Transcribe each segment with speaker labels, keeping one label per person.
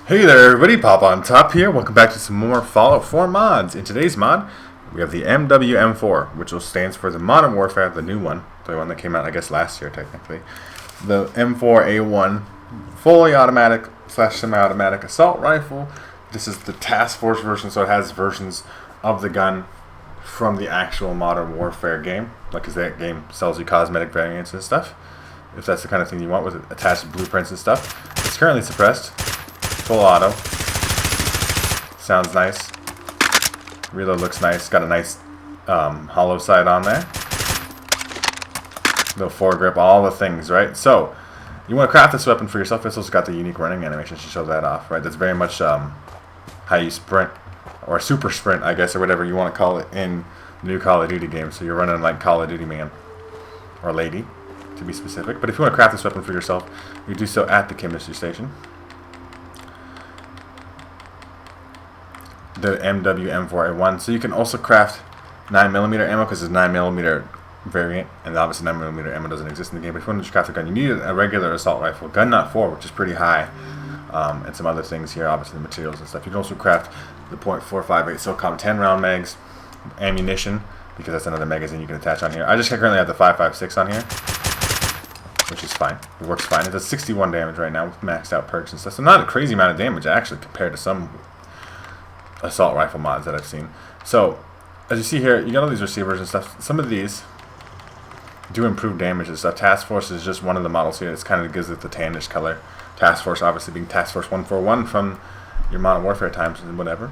Speaker 1: Hey there everybody, Popontop here. Welcome back to some more Fallout 4 mods. In today's mod, we have the MWM4, which stands for the Modern Warfare, the new one. The one that came out, I guess, last year, technically. The M4A1, fully automatic / semi-automatic assault rifle. This is the Task Force version, so it has versions of the gun from the actual Modern Warfare game. Like, because that game sells you cosmetic variants and stuff. If that's the kind of thing you want with attached blueprints and stuff. It's currently suppressed. Full auto. Sounds nice. Reload looks nice. Got a nice hollow sight on there. Little foregrip, all the things, right? So, you want to craft this weapon for yourself. It's also got the unique running animation to show that off, right? That's very much how you sprint, or super sprint, I guess, or whatever you want to call it in the new Call of Duty game. So you're running like Call of Duty man, or lady, to be specific. But if you want to craft this weapon for yourself, you do so at the chemistry station. The MWM4A1. So you can also craft 9mm ammo because it's 9mm variant, and obviously 9mm ammo doesn't exist in the game. But if you want to craft a gun, you need a regular assault rifle, gun not 4, which is pretty high, and some other things here, obviously the materials and stuff. You can also craft the .458 SOCOM 10 round mags, ammunition, because that's another magazine you can attach on here. I just currently have the 5.56 on here, which is fine. It works fine. It does 61 damage right now with maxed out perks and stuff. So not a crazy amount of damage actually compared to some assault rifle mods that I've seen. So as you see here, you got all these receivers and stuff. Some of these do improve damage and stuff. Task Force is just one of the models here. It's kind of gives it the tannish color. Task Force obviously being Task Force 141 from your Modern Warfare times and whatever.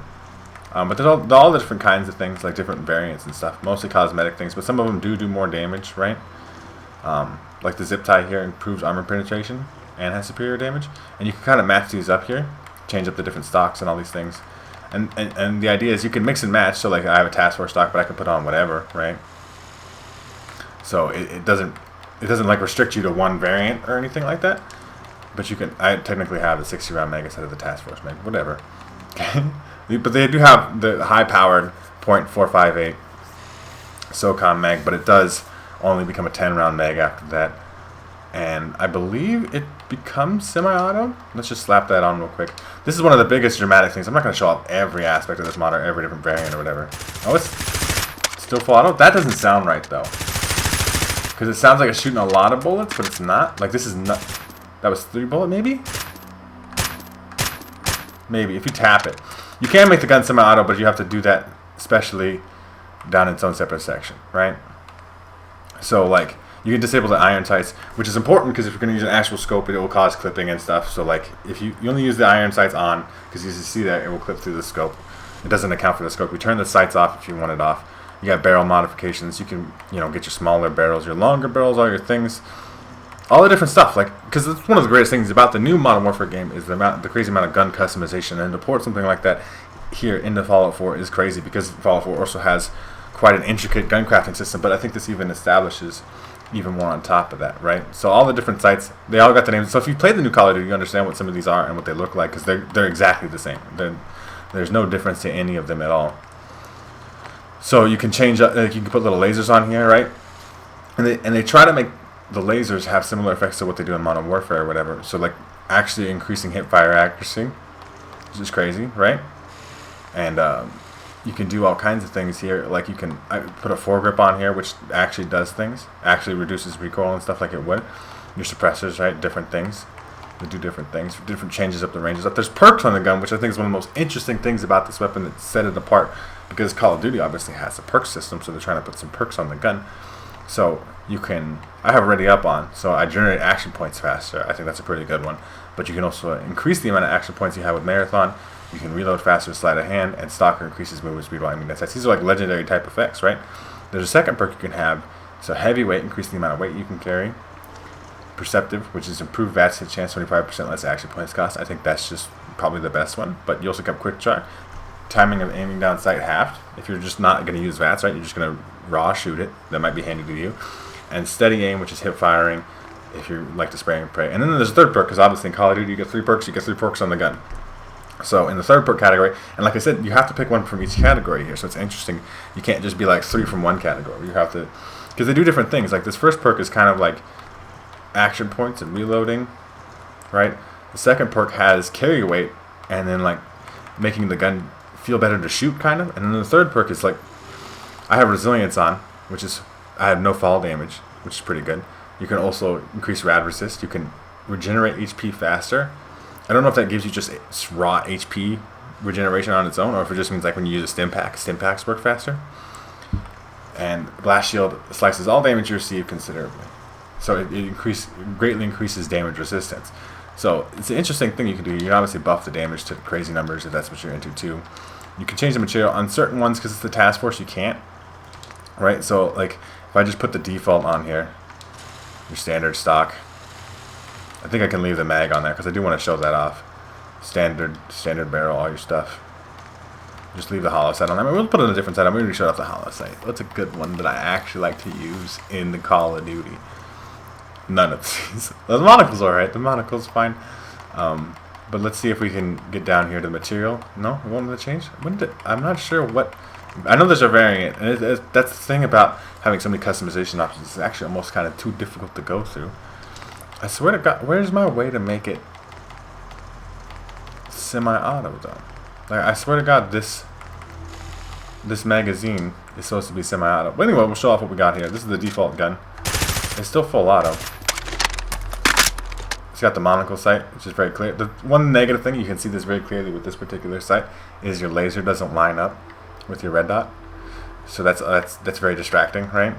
Speaker 1: But there's all the different kinds of things, like different variants and stuff. Mostly cosmetic things, but some of them do more damage, right? Like the zip tie here improves armor penetration and has superior damage. And you can kind of match these up here, change up the different stocks and all these things. And the idea is you can mix and match. So like I have a Task Force stock, but I can put on whatever, right? So it doesn't like restrict you to one variant or anything like that. But you can. I technically have the 60 round mag instead of the Task Force mag, whatever. Okay. But they do have the high powered .458 SOCOM mag, but it does only become a 10 round mag after that. And I believe it becomes semi-auto. Let's just slap that on real quick. This is one of the biggest dramatic things. I'm not going to show off every aspect of this mod or every different variant or whatever. Oh, it's still full auto? That doesn't sound right, though. Because it sounds like it's shooting a lot of bullets, but it's not. Like, this is not... That was 3 bullet, maybe? Maybe, if you tap it. You can make the gun semi-auto, but you have to do that especially down in its own separate section, right? So, like... You can disable the iron sights, which is important because if you're going to use an actual scope, it will cause clipping and stuff. So, like, if you only use the iron sights on, because you see that it will clip through the scope. It doesn't account for the scope. You turn the sights off if you want it off. You got barrel modifications. You can, get your smaller barrels, your longer barrels, all your things, all the different stuff. Like, because it's one of the greatest things about the new Modern Warfare game is the crazy amount of gun customization, and to port something like that here into Fallout 4 is crazy because Fallout 4 also has quite an intricate gun crafting system. But I think this even establishes even more on top of that, right? So all the different sites, they all got the names. So if you play the new Call of Duty, you understand what some of these are and what they look like, because they're exactly the same. There's no difference to any of them at all. So you can change up, like you can put little lasers on here, right? And they try to make the lasers have similar effects to what they do in Modern Warfare or whatever. So like actually increasing hip fire accuracy, which is crazy, right? And you can do all kinds of things here. Like I put a foregrip on here, which actually does things. Actually reduces recoil and stuff like it would. Your suppressors, right? Different things. They do different things. Different changes up the ranges up. There's perks on the gun, which I think is one of the most interesting things about this weapon that set it apart. Because Call of Duty obviously has a perk system, so they're trying to put some perks on the gun. So you can, I have Ready Up on, so I generate action points faster. I think that's a pretty good one. But you can also increase the amount of action points you have with Marathon. You can reload faster with sleight of hand, and Stalker increases movement speed while aiming. These are like legendary type effects, right? There's a second perk you can have. So Heavyweight, increasing the amount of weight you can carry. Perceptive, which is improved VATS hit chance, 25% less action points cost. I think that's just probably the best one. But you also got Quick Draw. Timing of aiming down sight halved. If you're just not going to use VATS, right? You're just going to raw shoot it. That might be handy to you. And Steady Aim, which is hip firing, if you like to spray and pray. And then there's a third perk, because obviously in Call of Duty you get 3 perks. You get 3 perks on the gun. So in the third perk category, and like I said, you have to pick one from each category here, so it's interesting. You can't just be like 3 from one category. You have to, because they do different things. Like this first perk is kind of like action points and reloading, right? The second perk has carry weight, and then like making the gun feel better to shoot, kind of. And then the third perk is like I have resilience on, which is I have no fall damage, which is pretty good. You can also increase rad resist. You can regenerate HP faster. I don't know if that gives you just raw HP regeneration on its own, or if it just means like when you use a stim packs work faster. And blast shield slices all damage you receive considerably, so it greatly increases damage resistance. So it's an interesting thing you can do. You can obviously buff the damage to crazy numbers if that's what you're into too. You can change the material on certain ones because it's the task force. You can't, right? So like if I just put the default on here, your standard stock. I think I can leave the mag on there because I do want to show that off. Standard barrel, all your stuff. Just leave the hollow sight on there. We'll put it on a different side. I'm going to show off the hollow sight. What's a good one that I actually like to use in the Call of Duty? None of these. The monocle's alright. The monocle's fine. But let's see if we can get down here to the material. No, it won't let it change. I'm not sure what. I know there's a variant, and that's the thing about having so many customization options. It's actually almost kind of too difficult to go through. I swear to God, where's my way to make it semi-auto though? Like, I swear to God, this magazine is supposed to be semi-auto. But anyway, we'll show off what we got here. This is the default gun. It's still full auto. It's got the monocle sight, which is very clear. The one negative thing, you can see this very clearly with this particular sight, is your laser doesn't line up with your red dot. So that's very distracting, right?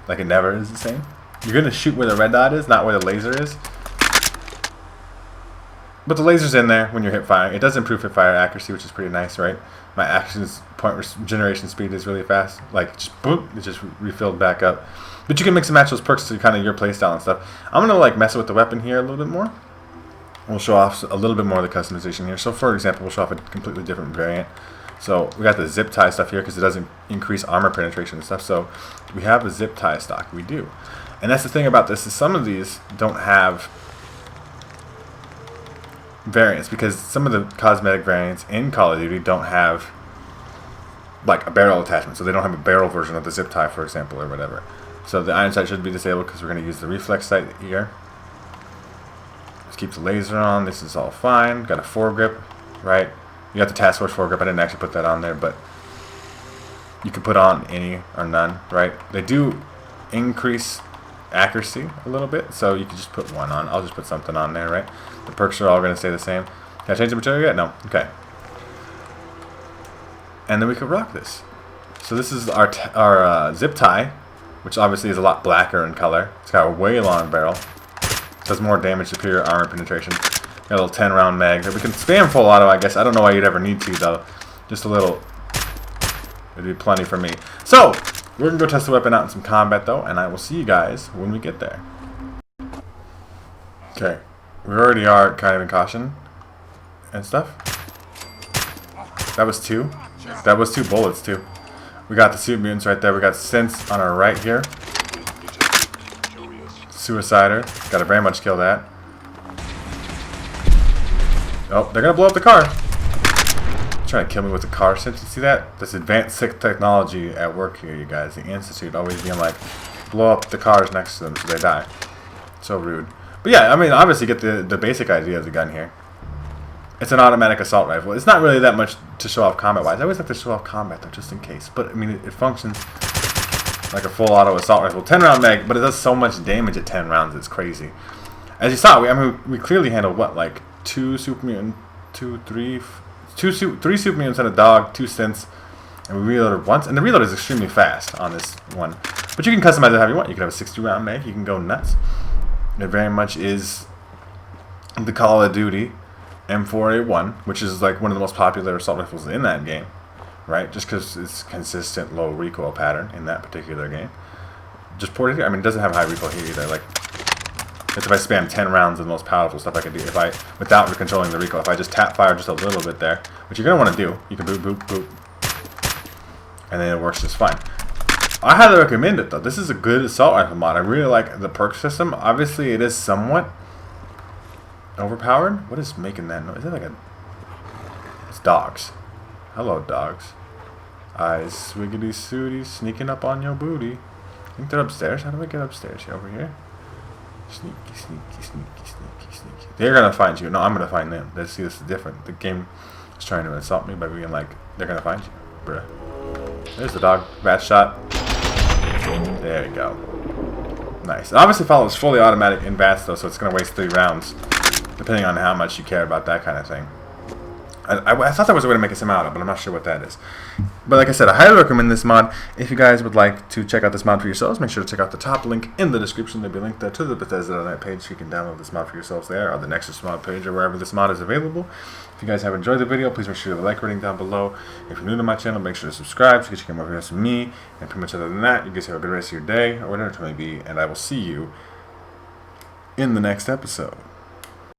Speaker 1: Like it never is the same. You're going to shoot where the red dot is, not where the laser is. But the laser's in there when you're hip firing. It does improve hip fire accuracy, which is pretty nice, right? My actions point generation speed is really fast. Like, just boom, it just refilled back up. But you can mix and match those perks to kind of your playstyle and stuff. I'm going to like mess with the weapon here a little bit more. We'll show off a little bit more of the customization here. So for example, we'll show off a completely different variant. So we got the zip tie stuff here because it doesn't increase armor penetration and stuff. So we have a zip tie stock. We do. And that's the thing about this is some of these don't have variants because some of the cosmetic variants in Call of Duty don't have like a barrel attachment. So they don't have a barrel version of the zip tie, for example, or whatever. So the iron sight should be disabled because we're going to use the reflex sight here. Let's keep the laser on. This is all fine. Got a foregrip, right? You got the task force foregrip. I didn't actually put that on there, but you can put on any or none, right? They do increase accuracy a little bit, so you can just put one on. I'll just put something on there, right? The perks are all going to stay the same. Can I change the material yet? No. Okay. And then we can rock this. So this is our zip tie, which obviously is a lot blacker in color. It's got a way long barrel. Does more damage, superior armor penetration. Got a little 10-round mag. We can spam full auto, I guess. I don't know why you'd ever need to, though. Just a little. It'd be plenty for me. So, we're going to go test the weapon out in some combat, though, and I will see you guys when we get there. Okay. We already are kind of in caution and stuff. That was 2. That was 2 bullets, too. We got the suit mutants right there. We got Synths on our right here. Suicider. Got to very much kill that. Oh, they're going to blow up the car. They're trying to kill me with the car. You see that? This advanced sick technology at work here, you guys. The Institute always being like, blow up the cars next to them so they die. So rude. But yeah, I mean, obviously you get the basic idea of the gun here. It's an automatic assault rifle. It's not really that much to show off combat-wise. I always like to show off combat, though, just in case. But, I mean, it functions like a full auto assault rifle. 10-round mag, but it does so much damage at 10 rounds. It's crazy. As you saw, we clearly handled, what, like 2 super mutant, 3 super mutants and a dog, 2 synths, and we reloaded once. And the reload is extremely fast on this one. But you can customize it however you want. You can have a 60-round mag. You can go nuts. It very much is the Call of Duty M4A1, which is like one of the most popular assault rifles in that game, right? Just because it's consistent low recoil pattern in that particular game. Just port it here. I mean, it doesn't have high recoil here either. Like, if I spam 10 rounds of the most powerful stuff I can do, without controlling the recoil, if I just tap fire just a little bit there, which you're gonna want to do, you can boop, boop, boop, and then it works just fine. I highly recommend it though. This is a good assault rifle mod. I really like the perk system. Obviously, it is somewhat overpowered. What is making that noise? Is that like a? It's dogs. Hello, dogs. Eyes swiggity sooty, sneaking up on your booty. I think they're upstairs. How do I get upstairs? Over here. Sneaky, sneaky, sneaky, sneaky, sneaky. They're gonna find you. No, I'm gonna find them. Let's see, this is different. The game is trying to insult me by being like, they're gonna find you, bruh. There's the dog. Bat shot. There you go. Nice. It obviously follows fully automatic in bats though, so it's gonna waste 3 rounds, depending on how much you care about that kind of thing. I thought there was a way to make a semi-auto, but I'm not sure what that is. But like I said, I highly recommend this mod. If you guys would like to check out this mod for yourselves, make sure to check out the top link in the description. There'll be a link there to the Bethesda.net page, so you can download this mod for yourselves there, or the Nexus mod page, or wherever this mod is available. If you guys have enjoyed the video, please make sure to leave a like rating down below. If you're new to my channel, make sure to subscribe so you can get more videos from me. And pretty much other than that, you guys have a good rest of your day, or whatever it may be, and I will see you in the next episode.